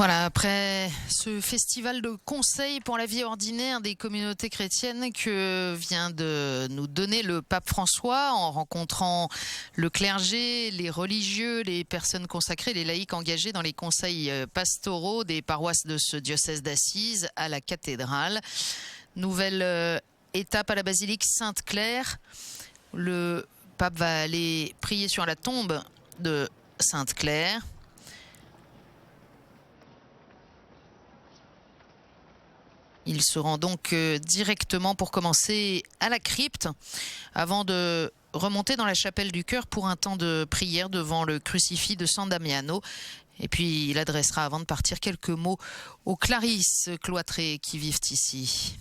Voilà, après ce festival de conseils pour la vie ordinaire des communautés chrétiennes que vient de nous donner le pape François en rencontrant le clergé, les religieux, les personnes consacrées, les laïcs engagés dans les conseils pastoraux des paroisses de ce diocèse d'Assise à la cathédrale. Nouvelle étape à la basilique Sainte-Claire. Le pape va aller prier sur la tombe de Sainte-Claire. Il se rend donc directement pour commencer à la crypte avant de remonter dans la chapelle du Cœur pour un temps de prière devant le crucifix de San Damiano. Et puis il adressera avant de partir quelques mots aux clarisses cloîtrées qui vivent ici.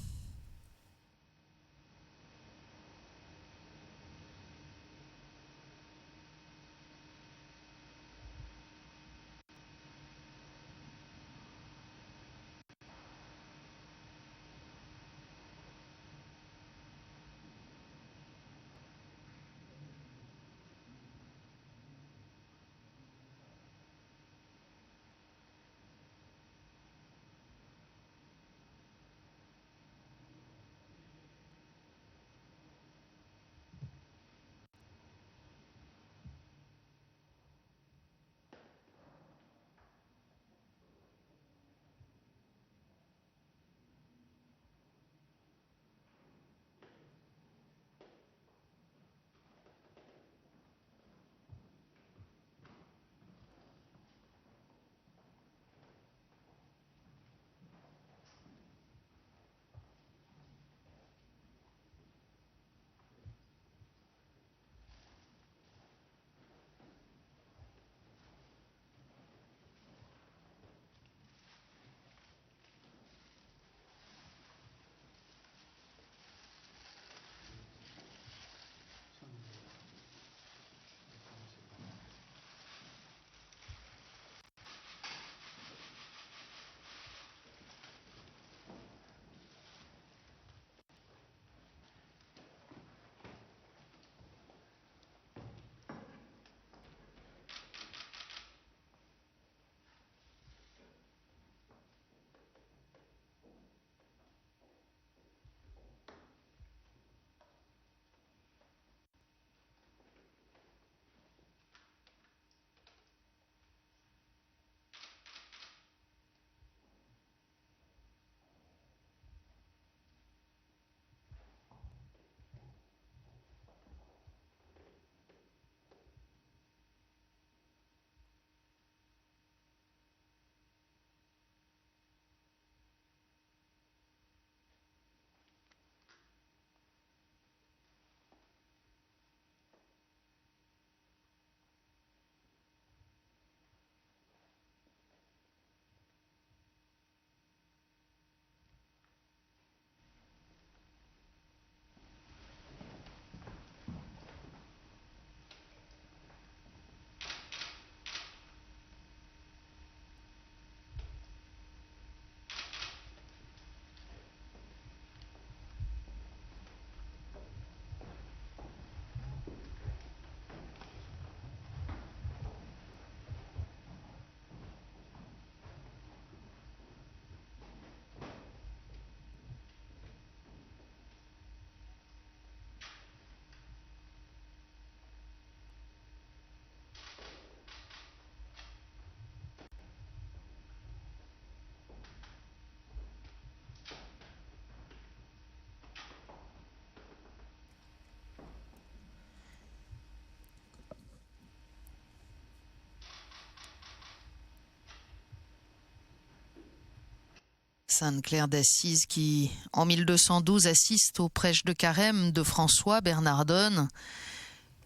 Sainte-Claire d'Assise qui, en 1212, assiste aux prêches de Carême de François Bernardone,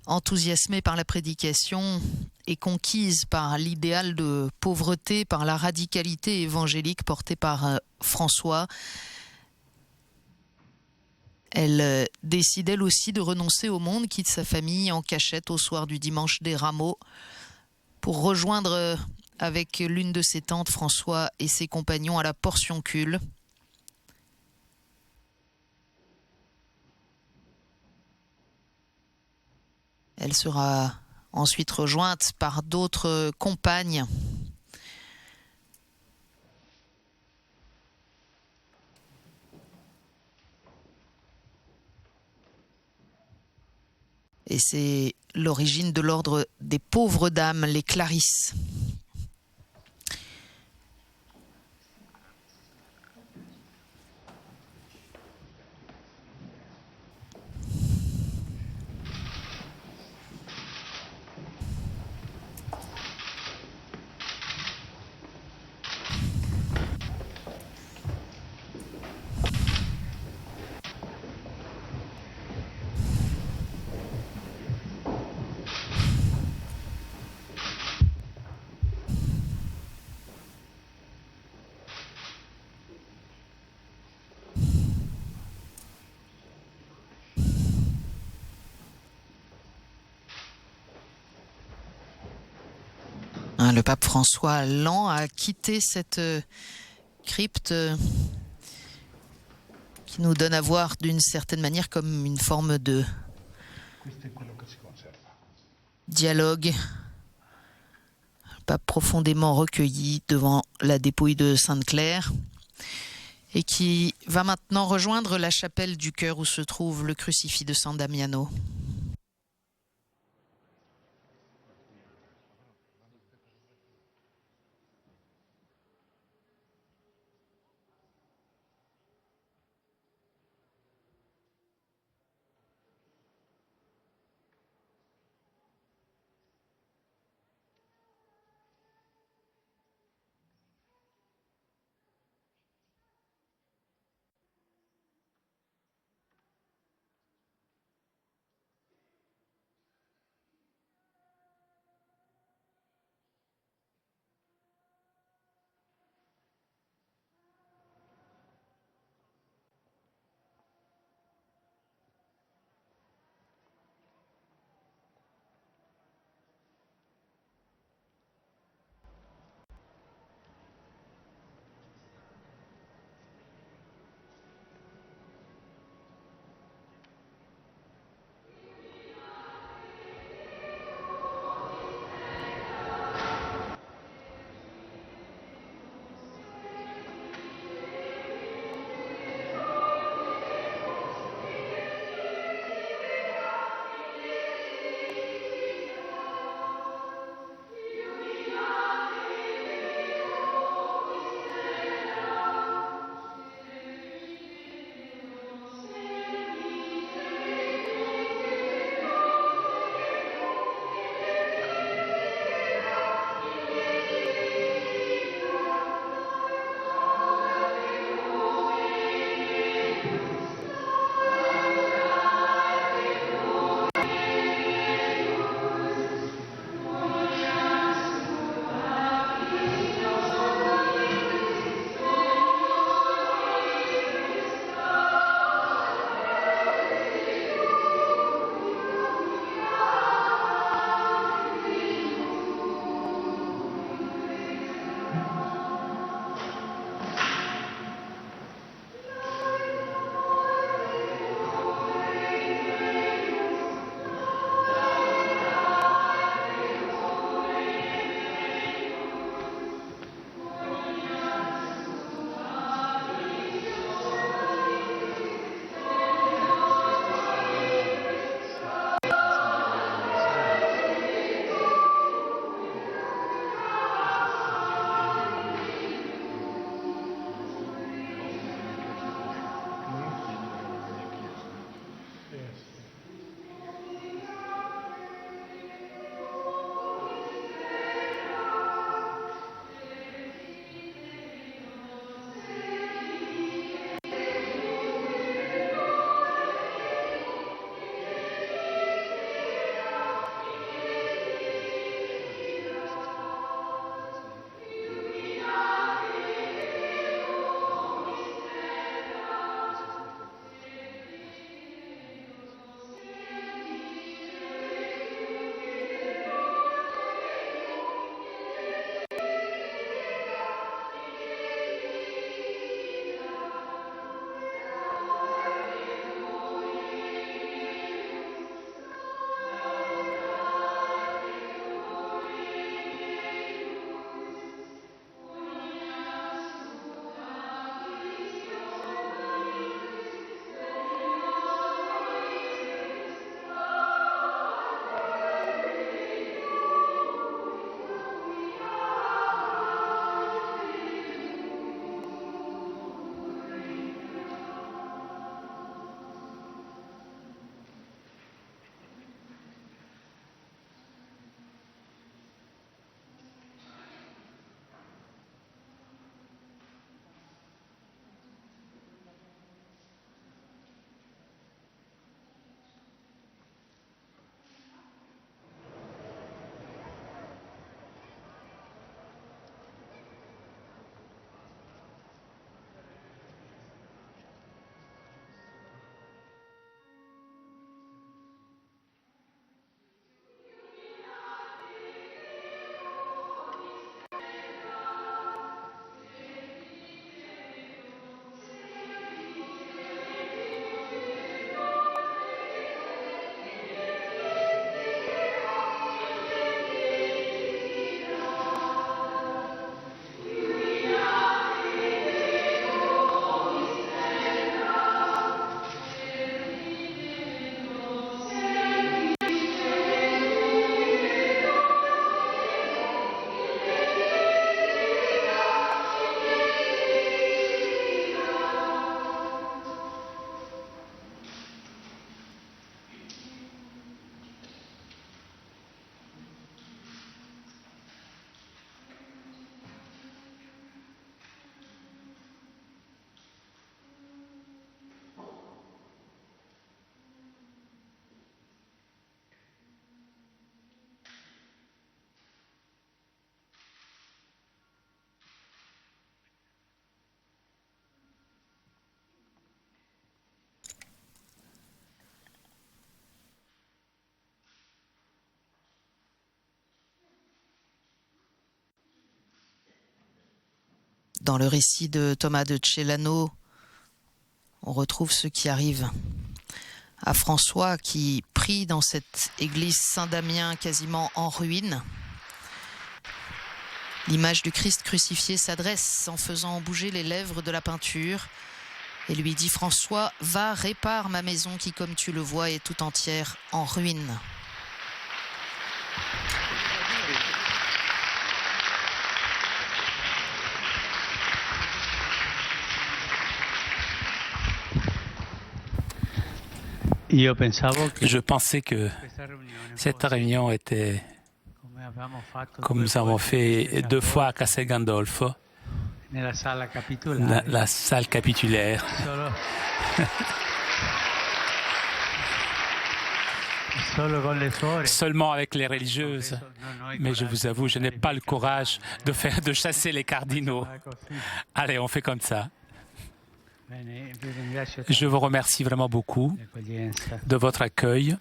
enthousiasmée par la prédication et conquise par l'idéal de pauvreté, par la radicalité évangélique portée par François. Elle décide elle aussi de renoncer au monde, quitte sa famille en cachette au soir du dimanche des Rameaux pour rejoindre avec l'une de ses tantes, François, et ses compagnons à la Portioncule. Elle sera ensuite rejointe par d'autres compagnes. Et c'est l'origine de l'ordre des pauvres dames, les Clarisses. Le pape François lent a quitté cette crypte qui nous donne à voir d'une certaine manière comme une forme de dialogue. Le pape profondément recueilli devant la dépouille de Sainte-Claire et qui va maintenant rejoindre la chapelle du chœur où se trouve le crucifix de San Damiano. Dans le récit de Thomas de Celano, on retrouve ce qui arrive à François qui prie dans cette église Saint-Damien quasiment en ruine. L'image du Christ crucifié s'adresse en faisant bouger les lèvres de la peinture et lui dit: François, va, répare ma maison qui, comme tu le vois, est tout entière en ruine. Je pensais que cette réunion était, comme nous avons fait 2 fois à Castel Gandolfo, la salle capitulaire. Seulement avec les religieuses. Mais je vous avoue, je n'ai pas le courage de chasser les cardinaux. Allez, on fait comme ça. Je vous remercie vraiment beaucoup de votre accueil,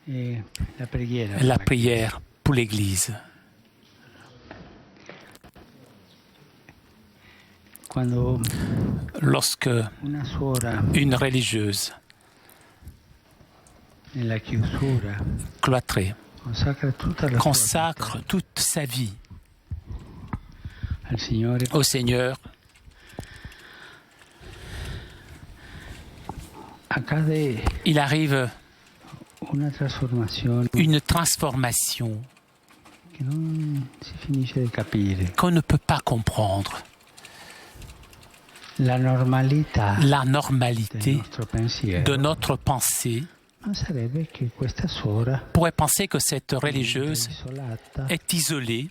la prière pour l'Église. Lorsque une religieuse cloîtrée consacre toute sa vie au Seigneur, il arrive une transformation qu'on ne peut pas comprendre. La normalité de notre pensée pourrait penser que cette religieuse est isolée,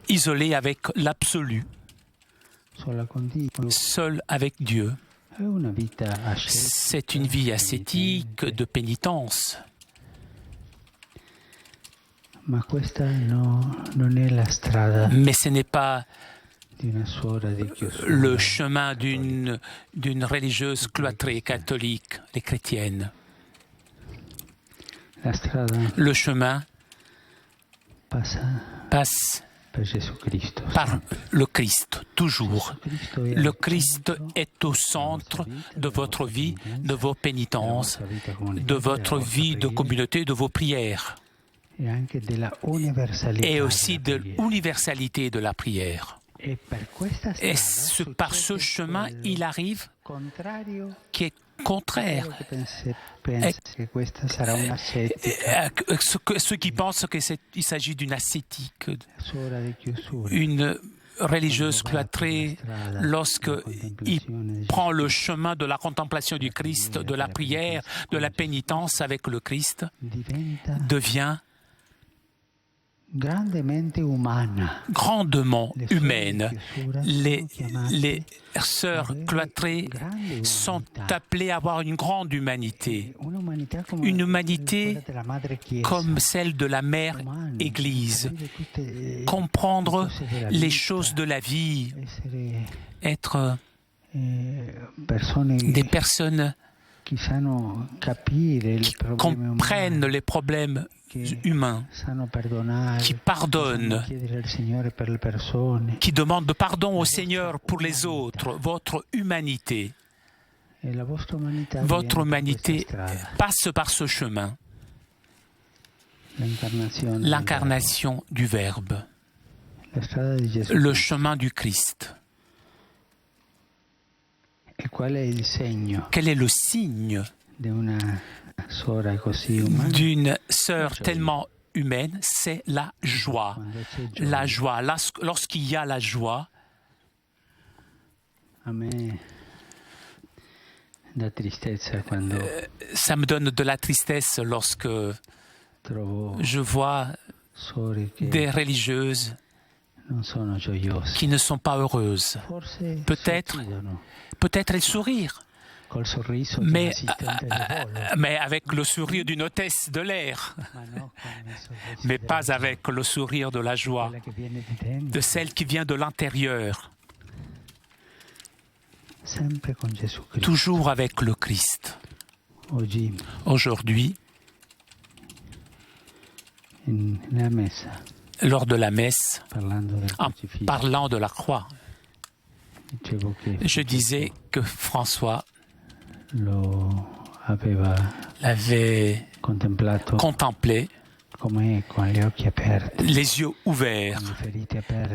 isolée avec l'absolu, seule avec Dieu. C'est une vie ascétique, de pénitence. Mais ce n'est pas le chemin d'une religieuse cloîtrée catholique, les chrétiennes. Le chemin passe par le Christ, toujours. Le Christ est au centre de votre vie, de vos pénitences, de votre vie de communauté, de vos prières. Et aussi de l'universalité de la prière. Et par ce chemin, il arrive qui est contraire. Ceux qui pensent qu'il s'agit d'une ascétique, une religieuse cloîtrée, lorsqu'il prend le chemin de la contemplation du Christ, de la prière, de la pénitence avec le Christ, devient grandement humaine. Les sœurs cloîtrées sont appelées à avoir une grande humanité. Une humanité comme celle de la Mère Église. Comprendre les choses de la vie. Être des personnes qui comprennent les problèmes humains, qui pardonnent, qui demandent pardon au Seigneur pour les autres, votre humanité. Votre humanité passe par ce chemin, l'incarnation du Verbe, le chemin du Christ. Quel est le signe d'une sœur tellement humaine? C'est la joie. La joie. Lorsqu'il y a la joie, ça me donne de la tristesse lorsque je vois des religieuses qui ne sont pas heureuses. Peut-être elles sourire. Mais avec le sourire d'une hôtesse de l'air, mais pas avec le sourire de la joie, de celle qui vient de l'intérieur, toujours avec le Christ. Aujourd'hui, lors de la messe, en parlant de la croix, je disais que François l'avait contemplé les yeux ouverts,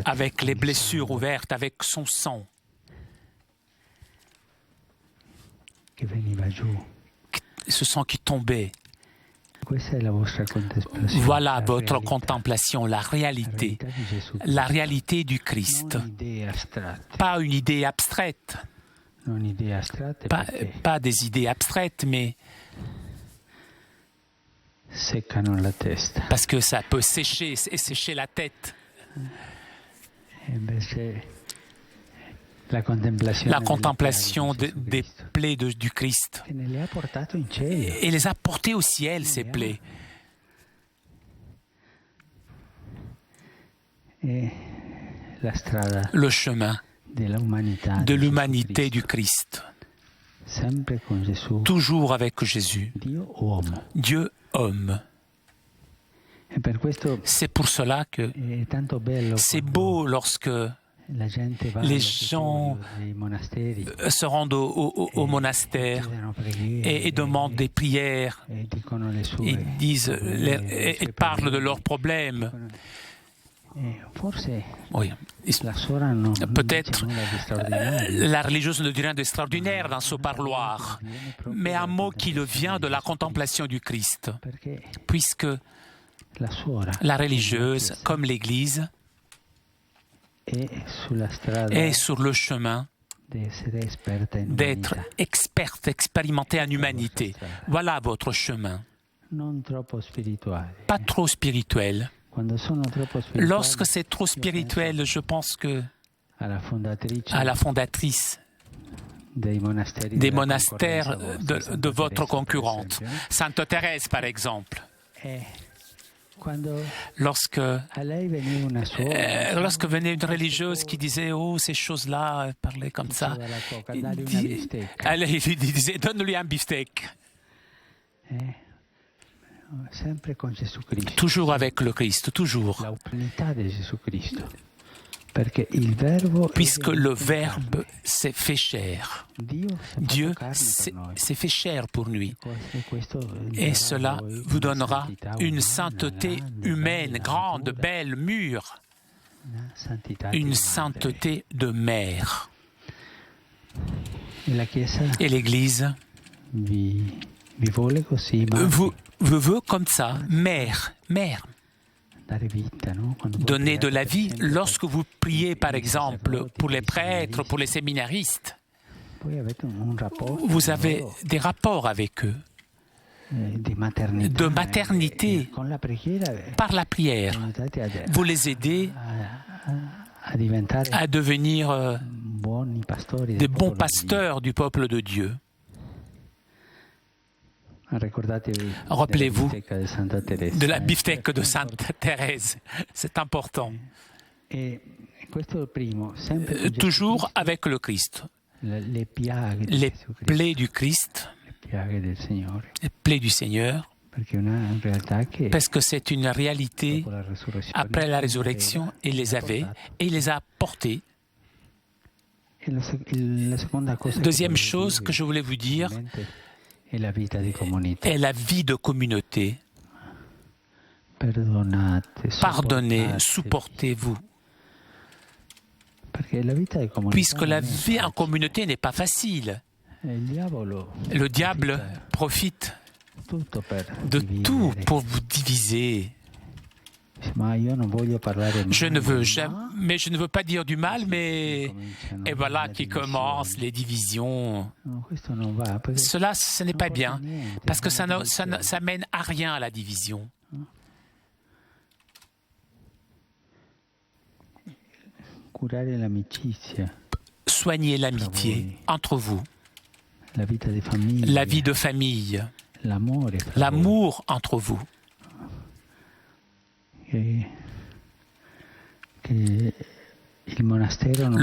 avec les blessures ouvertes, avec son sang ce sang qui tombait. Voilà votre contemplation, la réalité du Christ. Pas une idée abstraite, pas des idées abstraites, mais parce que ça peut sécher la tête. La contemplation des plaies du Christ. Et les a portées au ciel, ces plaies. Le chemin de l'humanité du Christ. Toujours avec Jésus. Dieu, homme. C'est pour cela que c'est beau lorsque les gens se rendent au monastère et demandent des prières, ils parlent de leurs problèmes. Oui. Peut-être la religieuse ne dit rien d'extraordinaire dans ce parloir, mais un mot qui le vient de la contemplation du Christ, puisque la religieuse, comme l'Église, est sur le chemin d'être experte, expérimentée en humanité. Voilà votre chemin. Pas trop spirituel. Lorsque c'est trop spirituel, je pense que à la fondatrice des monastères de votre concurrente, Sainte Thérèse par exemple, lorsque venait une religieuse qui disait « Oh, ces choses-là, elle parlait comme ça », elle lui disait « Donne-lui un beefsteak ». Toujours avec le Christ, toujours. Puisque le Verbe s'est fait chair. Dieu s'est fait chair pour lui. Et cela vous donnera une sainteté humaine, grande, belle, mûre. Une sainteté de mère. Et l'Église vous veut comme ça, mère. Donner de la vie lorsque vous priez, par exemple, pour les prêtres, pour les séminaristes. Vous avez des rapports avec eux, de maternité, par la prière. Vous les aidez à devenir des bons pasteurs du peuple de Dieu. Rappelez-vous de la beefsteak de Sainte Thérèse. C'est important. Toujours avec le Christ. Les plaies du Christ, les plaies du Seigneur, parce que c'est une réalité après la résurrection, il les avait et il les a portées. Deuxième chose que je voulais vous dire, est la vie de communauté. Pardonnez, supportez-vous. Puisque la vie en communauté n'est pas facile. Le diable profite de tout pour vous diviser. Je ne veux pas dire du mal, mais et voilà qui commencent les divisions. Cela, ce n'est pas bien, parce que ça mène à rien, à la division. Soignez l'amitié entre vous, la vie de famille, l'amour entre vous. Le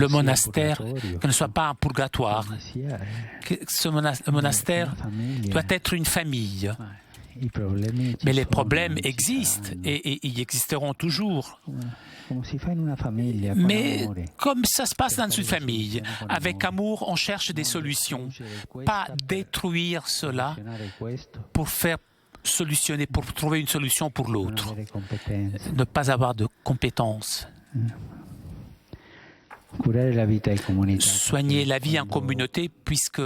monastère, que ne soit pas un purgatoire, que ce monastère doit être une famille. Mais les problèmes existent et ils existeront toujours. Mais comme ça se passe dans une famille, avec amour, on cherche des solutions. Pas détruire cela pour faire solutionner, pour trouver une solution pour l'autre. Ne pas avoir de compétences. Soigner la vie en communauté, puisque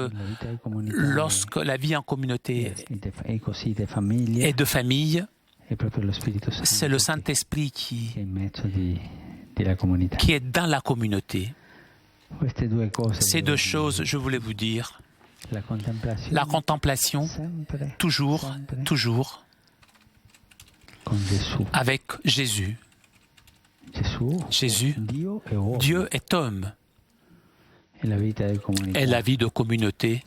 lorsque la vie en communauté est de famille, c'est le Saint-Esprit qui est dans la communauté. Ces deux choses, je voulais vous dire. La contemplation, toujours avec Jésus. Jésus, Dieu est homme. Et la vie de communauté,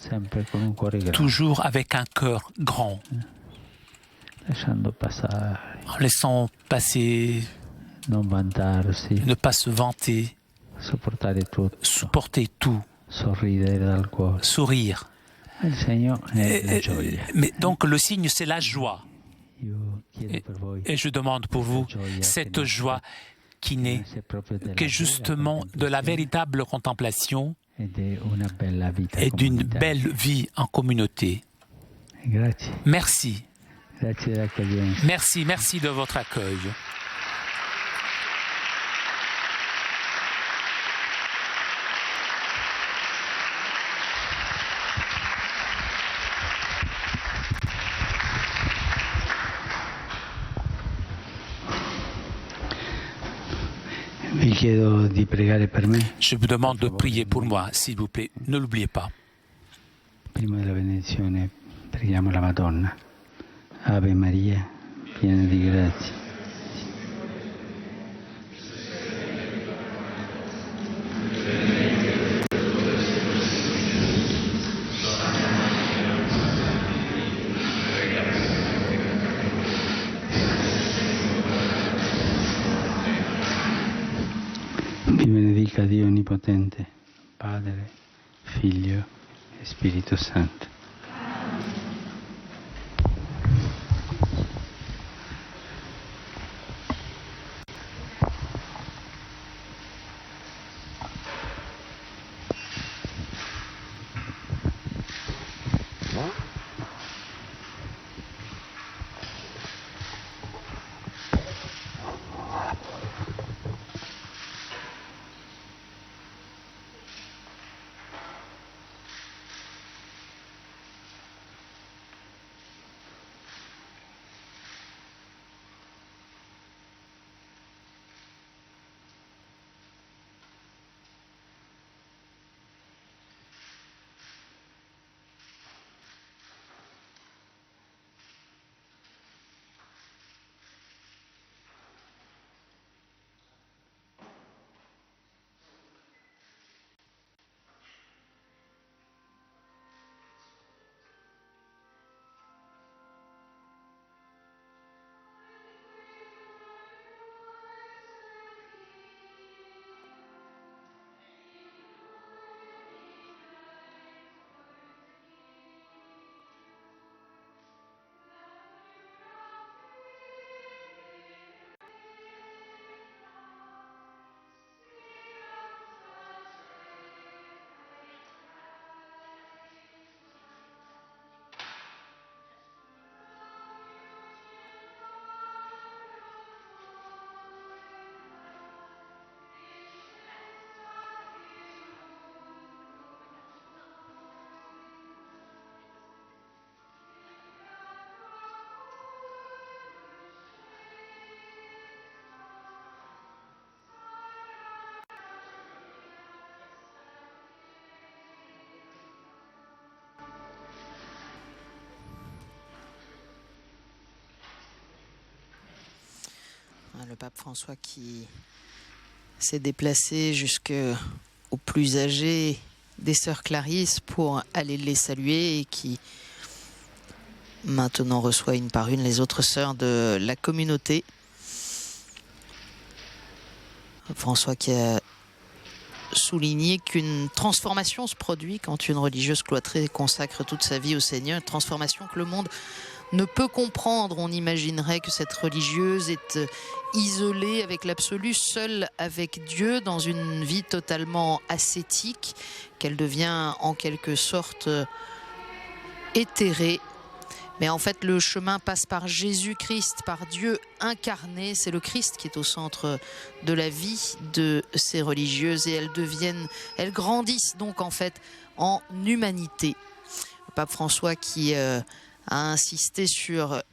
toujours avec un cœur grand. En laissant passer, ne pas se vanter, supporter tout, sourire. Mais donc le signe, c'est la joie. Et je demande pour vous cette joie qui n'est que justement de la véritable contemplation et d'une belle vie en communauté. Merci. Merci de votre accueil. Je vous demande de prier pour moi, s'il vous plaît. Ne l'oubliez pas. Prima della benedizione preghiamo la Madonna. Ave Maria, piena di grazia. Vi benedica Dio Onnipotente, Padre, Figlio e Spirito Santo. Le pape François qui s'est déplacé jusqu'aux plus âgés des sœurs Clarisse pour aller les saluer et qui maintenant reçoit une par une les autres sœurs de la communauté. François qui a souligné qu'une transformation se produit quand une religieuse cloîtrée consacre toute sa vie au Seigneur, une transformation que le monde ne peut comprendre. On imaginerait que cette religieuse est isolée avec l'absolu, seule avec Dieu, dans une vie totalement ascétique, qu'elle devient en quelque sorte éthérée. Mais en fait, le chemin passe par Jésus-Christ, par Dieu incarné. C'est le Christ qui est au centre de la vie de ces religieuses et elles grandissent donc en fait en humanité. Le pape François qui a insisté sur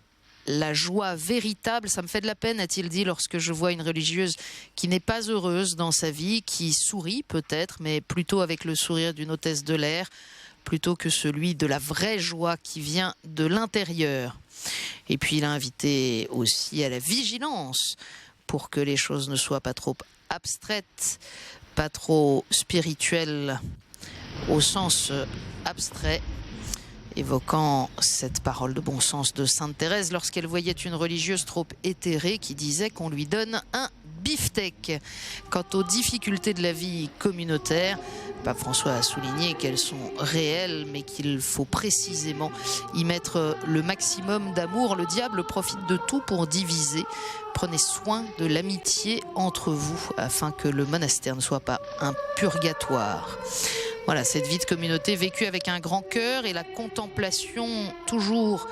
la joie véritable. Ça me fait de la peine, a-t-il dit, lorsque je vois une religieuse qui n'est pas heureuse dans sa vie, qui sourit peut-être, mais plutôt avec le sourire d'une hôtesse de l'air, plutôt que celui de la vraie joie qui vient de l'intérieur. Et puis il a invité aussi à la vigilance pour que les choses ne soient pas trop abstraites, pas trop spirituelles au sens abstrait, évoquant cette parole de bon sens de Sainte Thérèse lorsqu'elle voyait une religieuse trop éthérée qui disait qu'on lui donne un beefsteak. Quant aux difficultés de la vie communautaire, Pape François a souligné qu'elles sont réelles, mais qu'il faut précisément y mettre le maximum d'amour. Le diable profite de tout pour diviser. Prenez soin de l'amitié entre vous, afin que le monastère ne soit pas un purgatoire. Voilà, cette vie de communauté vécue avec un grand cœur et la contemplation toujours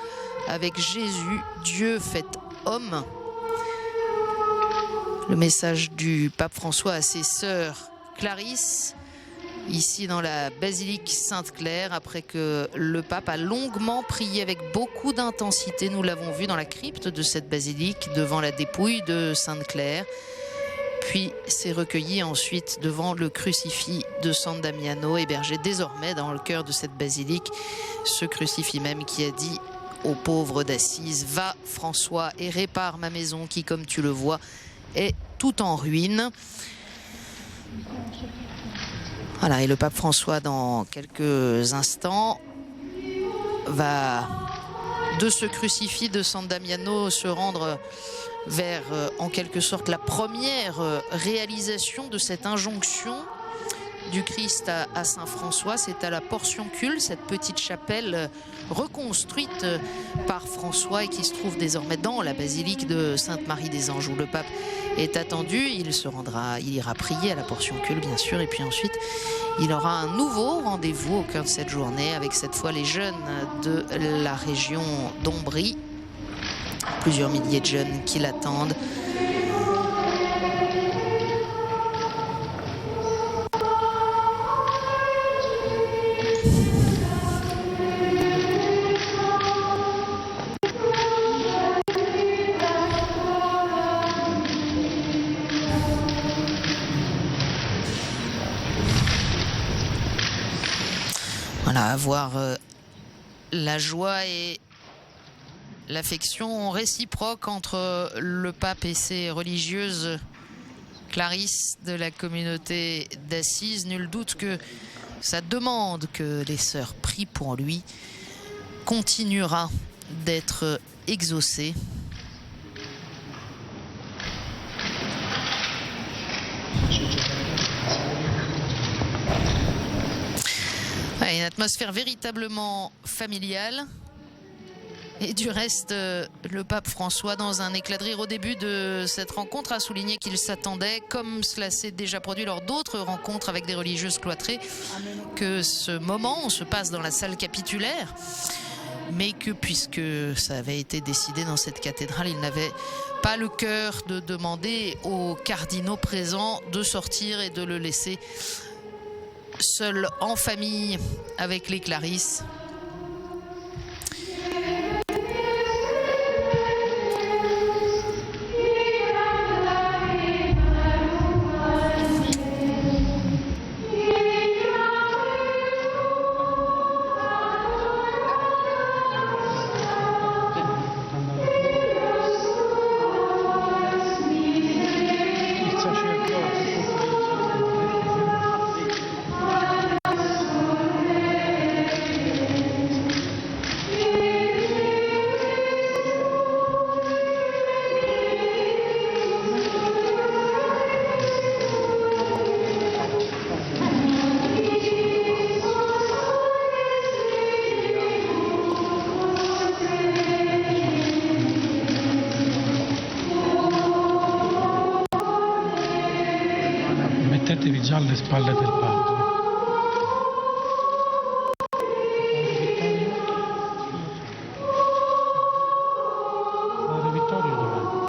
avec Jésus, Dieu fait homme. Le message du pape François à ses sœurs Clarisse, ici dans la basilique Sainte-Claire, après que le pape a longuement prié avec beaucoup d'intensité. Nous l'avons vu dans la crypte de cette basilique, devant la dépouille de Sainte-Claire. Puis s'est recueilli ensuite devant le crucifix de San Damiano, hébergé désormais dans le cœur de cette basilique. Ce crucifix même qui a dit aux pauvres d'Assise: va François et répare ma maison qui, comme tu le vois, est tout en ruine. Voilà, et le pape François, dans quelques instants, va de ce crucifix de San Damiano se rendre vers, en quelque sorte, la première réalisation de cette injonction du Christ à Saint François. C'est à la Portioncule, cette petite chapelle reconstruite par François et qui se trouve désormais dans la basilique de Sainte-Marie des Anges, où le pape est attendu. Il ira prier à la Portioncule, bien sûr, et puis ensuite il aura un nouveau rendez-vous au cœur de cette journée avec cette fois les jeunes de la région d'Ombrie. Plusieurs milliers de jeunes qui l'attendent. Voilà, à voir la joie et l'affection réciproque entre le pape et ses religieuses Clarisse de la communauté d'Assise. Nul doute que sa demande que les sœurs prient pour lui continuera d'être exaucée. Une atmosphère véritablement familiale. Et du reste, le pape François, dans un éclat de rire au début de cette rencontre, a souligné qu'il s'attendait, comme cela s'est déjà produit lors d'autres rencontres avec des religieuses cloîtrées, que ce moment se passe dans la salle capitulaire, mais que puisque ça avait été décidé dans cette cathédrale, il n'avait pas le cœur de demander aux cardinaux présents de sortir et de le laisser seul en famille avec les Clarisses. Mettetevi già alle spalle del padre. Padre Vittorio dov'è?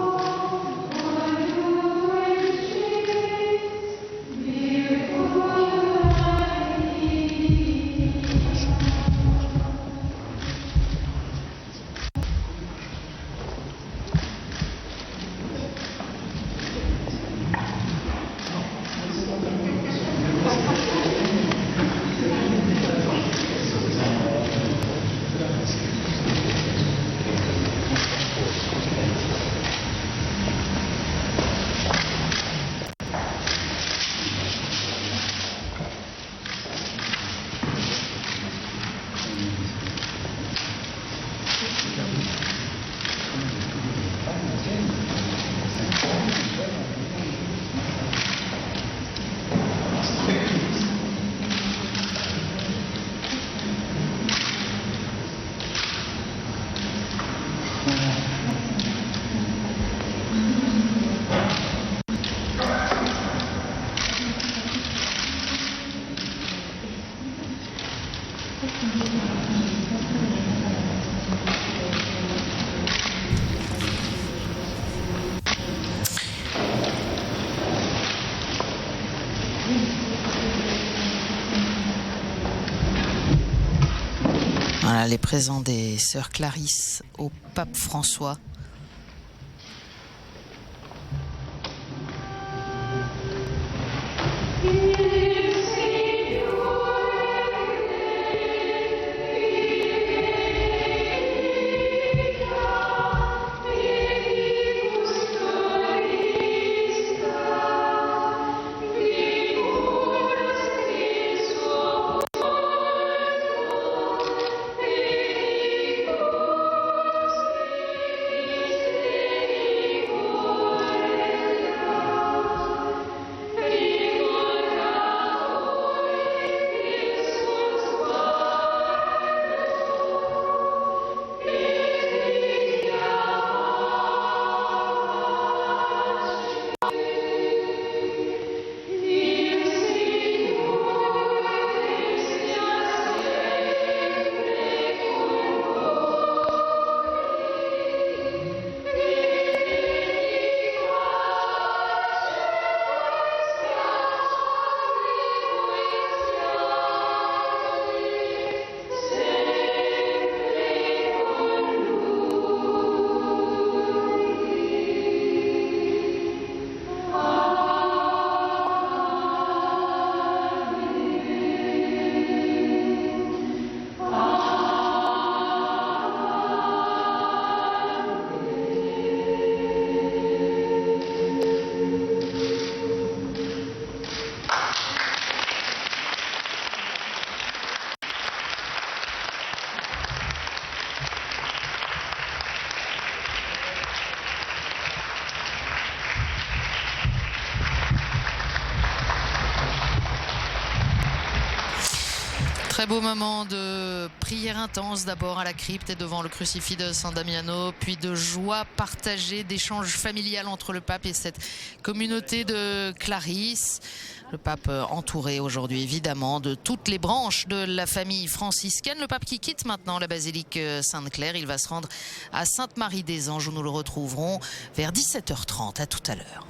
Voilà les présents des sœurs Clarisse au pape François. Très beau moment de prière intense, d'abord à la crypte et devant le crucifix de San Damiano, puis de joie partagée, d'échange familial entre le pape et cette communauté de Clarisse. Le pape entouré aujourd'hui évidemment de toutes les branches de la famille franciscaine. Le pape qui quitte maintenant la basilique Sainte-Claire, il va se rendre à Sainte-Marie des Anges où nous le retrouverons vers 17h30. À tout à l'heure.